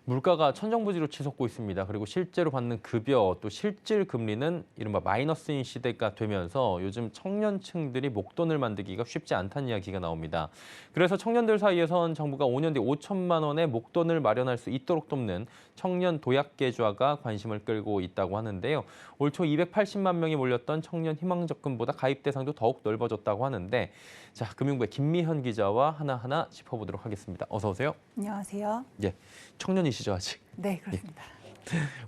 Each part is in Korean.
물가가 천정부지로 치솟고 있습니다. 그리고 실제로 받는 급여 또 실질 금리는 이른바 마이너스인 시대가 되면서 요즘 청년층들이 목돈을 만들기가 쉽지 않다는 이야기가 나옵니다. 그래서 청년들 사이에선 정부가 5년 뒤 5천만 원의 목돈을 마련할 수 있도록 돕는 청년 도약 계좌가 관심을 끌고 있다고 하는데요. 올 초 280만 명이 몰렸던 청년 희망적금보다 가입 대상도 더욱 넓어졌다고 하는데, 자, 금융부의 김미현 기자와 하나하나 짚어보도록 하겠습니다. 어서 오세요. 안녕하세요. 예, 청년이시죠 아직? 네, 그렇습니다.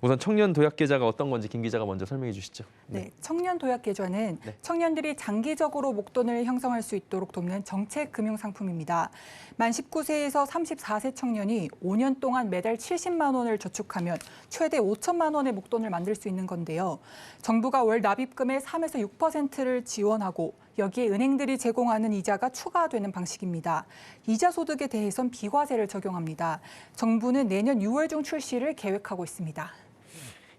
우선 청년 도약 계좌가 어떤 건지 김 기자가 먼저 설명해 주시죠. 네, 청년 도약 계좌는 청년들이 장기적으로 목돈을 형성할 수 있도록 돕는 정책 금융 상품입니다. 만 19세에서 34세 청년이 5년 동안 매달 70만 원을 저축하면 최대 5천만 원의 목돈을 만들 수 있는 건데요. 정부가 월 납입금의 3에서 6%를 지원하고 여기에 은행들이 제공하는 이자가 추가되는 방식입니다. 이자 소득에 대해선 비과세를 적용합니다. 정부는 내년 6월 중 출시를 계획하고 있습니다.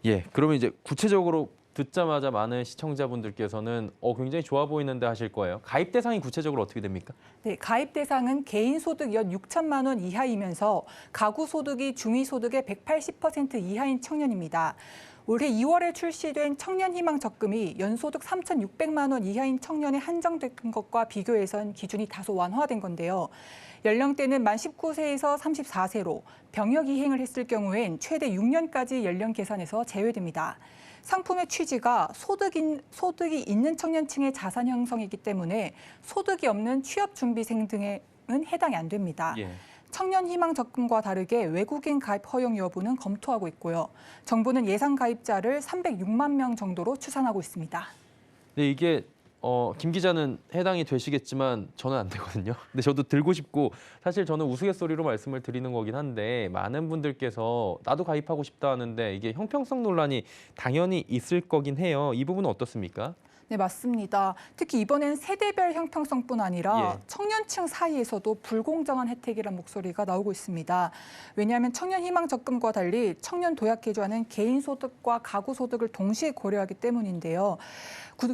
예, 그러면 이제 구체적으로 듣자마자 많은 시청자분들께서는 굉장히 좋아 보이는데 하실 거예요. 가입 대상이 구체적으로 어떻게 됩니까? 네, 가입 대상은 개인 소득 연 6천만 원 이하이면서 가구 소득이 중위 소득의 180% 이하인 청년입니다. 올해 2월에 출시된 청년희망 적금이 연소득 3,600만 원 이하인 청년에 한정된 것과 비교해선 기준이 다소 완화된 건데요. 연령대는 만 19세에서 34세로 병역 이행을 했을 경우엔 최대 6년까지 연령 계산에서 제외됩니다. 상품의 취지가 소득이 있는 청년층의 자산 형성이기 때문에 소득이 없는 취업준비생 등에는 해당이 안 됩니다. 예. 청년희망 적금과 다르게 외국인 가입 허용 여부는 검토하고 있고요. 정부는 예상 가입자를 306만 명 정도로 추산하고 있습니다. 네, 이게 김 기자는 해당이 되시겠지만 저는 안 되거든요. 근데 저도 들고 싶고 사실 저는 우스갯소리로 말씀을 드리는 거긴 한데 많은 분들께서 나도 가입하고 싶다 하는데 이게 형평성 논란이 당연히 있을 거긴 해요. 이 부분은 어떻습니까? 네, 맞습니다. 특히 이번엔 세대별 형평성뿐 아니라 청년층 사이에서도 불공정한 혜택이란 목소리가 나오고 있습니다. 왜냐하면 청년희망적금과 달리 청년도약계좌는 개인 소득과 가구 소득을 동시에 고려하기 때문인데요.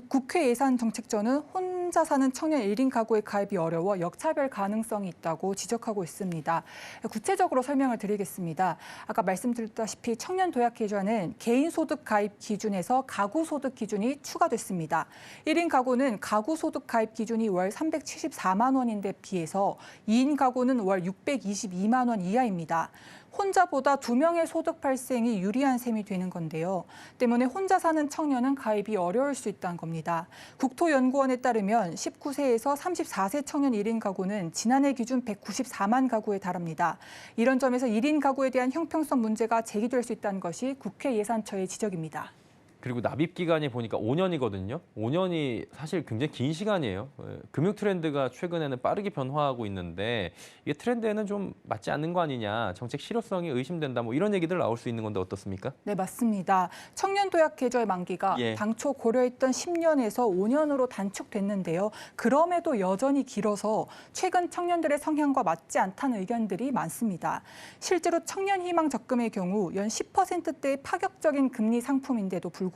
국회 예산정책처는 혼자 사는 청년 1인 가구의 가입이 어려워 역차별 가능성이 있다고 지적하고 있습니다. 구체적으로 설명을 드리겠습니다. 아까 말씀드렸다시피 청년도약계좌는 개인 소득 가입 기준에서 가구 소득 기준이 추가됐습니다. 1인 가구는 가구 소득 가입 기준이 월 374만 원인데 비해서 2인 가구는 월 622만 원 이하입니다. 혼자보다 2명의 소득 발생이 유리한 셈이 되는 건데요. 때문에 혼자 사는 청년은 가입이 어려울 수 있다는 겁니다. 국토연구원에 따르면 19세에서 34세 청년 1인 가구는 지난해 기준 194만 가구에 달합니다. 이런 점에서 1인 가구에 대한 형평성 문제가 제기될 수 있다는 것이 국회 예산처의 지적입니다. 그리고 납입 기간이 보니까 5년이거든요. 5년이 사실 굉장히 긴 시간이에요. 금융 트렌드가 최근에는 빠르게 변화하고 있는데 이게 트렌드에는 좀 맞지 않는 거 아니냐, 정책 실효성이 의심된다, 뭐 이런 얘기들 나올 수 있는 건데 어떻습니까? 네, 맞습니다. 청년도약 계좌의 만기가 당초 고려했던 10년에서 5년으로 단축됐는데요. 그럼에도 여전히 길어서 최근 청년들의 성향과 맞지 않다는 의견들이 많습니다. 실제로 청년희망 적금의 경우 연 10%대의 파격적인 금리 상품인데도 불구하고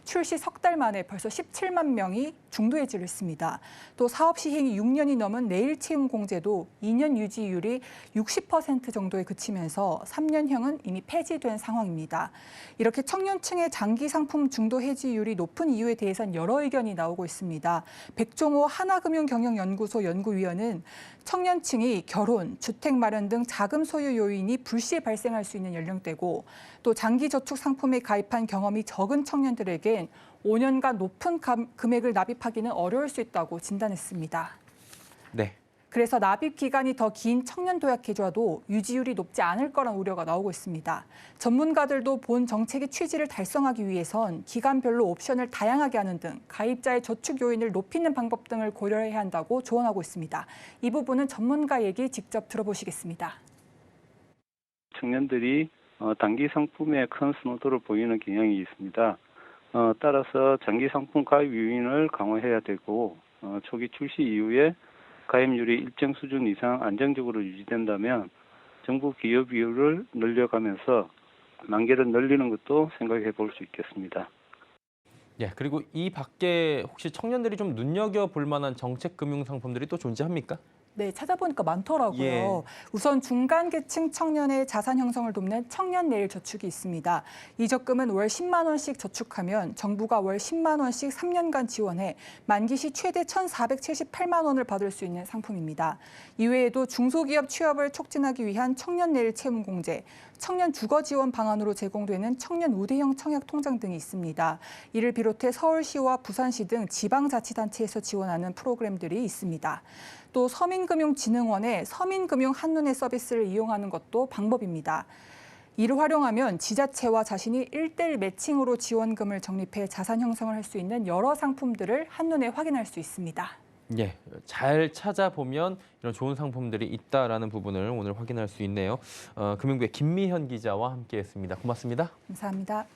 출시 석 달 만에 벌써 17만 명이 중도해지를 했습니다. 또 사업 시행이 6년이 넘은 내일 채용 공제도 2년 유지율이 60% 정도에 그치면서 3년형은 이미 폐지된 상황입니다. 이렇게 청년층의 장기 상품 중도 해지율이 높은 이유에 대해서는 여러 의견이 나오고 있습니다. 백종호 하나금융경영연구소 연구위원은 청년층이 결혼, 주택 마련 등 자금 소유 요인이 불시에 발생할 수 있는 연령대고 또 장기 저축 상품에 가입한 경험이 적은 청년들에겐 5년간 높은 금액을 납입하기는 어려울 수 있다고 진단했습니다. 네. 그래서 납입 기간이 더 긴 청년도약 계좌도 유지율이 높지 않을 거란 우려가 나오고 있습니다. 전문가들도 본 정책의 취지를 달성하기 위해선 기간별로 옵션을 다양하게 하는 등 가입자의 저축 요인을 높이는 방법 등을 고려해야 한다고 조언하고 있습니다. 이 부분은 전문가 얘기 직접 들어보시겠습니다. 청년들이 단기 상품에 큰 선호도를 보이는 경향이 있습니다. 따라서 장기 상품 가입 요인을 강화해야 되고 초기 출시 이후에 가입률이 일정 수준 이상 안정적으로 유지된다면 정부 기여 비율을 늘려가면서 만기를 늘리는 것도 생각해 볼 수 있겠습니다. 예, 그리고 이 밖에 혹시 청년들이 좀 눈여겨볼 만한 정책 금융 상품들이 또 존재합니까? 네, 찾아보니까 많더라고요. 예. 우선 중간 계층 청년의 자산 형성을 돕는 청년 내일 저축이 있습니다. 이 적금은 월 10만 원씩 저축하면 정부가 월 10만 원씩 3년간 지원해 만기 시 최대 1,478만 원을 받을 수 있는 상품입니다. 이외에도 중소기업 취업을 촉진하기 위한 청년 내일 채무 공제, 청년 주거 지원 방안으로 제공되는 청년 우대형 청약 통장 등이 있습니다. 이를 비롯해 서울시와 부산시 등 지방자치단체에서 지원하는 프로그램들이 있습니다. 또 서민금융진흥원의 서민금융 한눈에 서비스를 이용하는 것도 방법입니다. 이를 활용하면 지자체와 자신이 1:1 매칭으로 지원금을 적립해 자산 형성을 할 수 있는 여러 상품들을 한눈에 확인할 수 있습니다. 예, 잘 찾아보면 이런 좋은 상품들이 있다라는 부분을 오늘 확인할 수 있네요. 금융부의 김미현 기자와 함께했습니다. 고맙습니다. 감사합니다.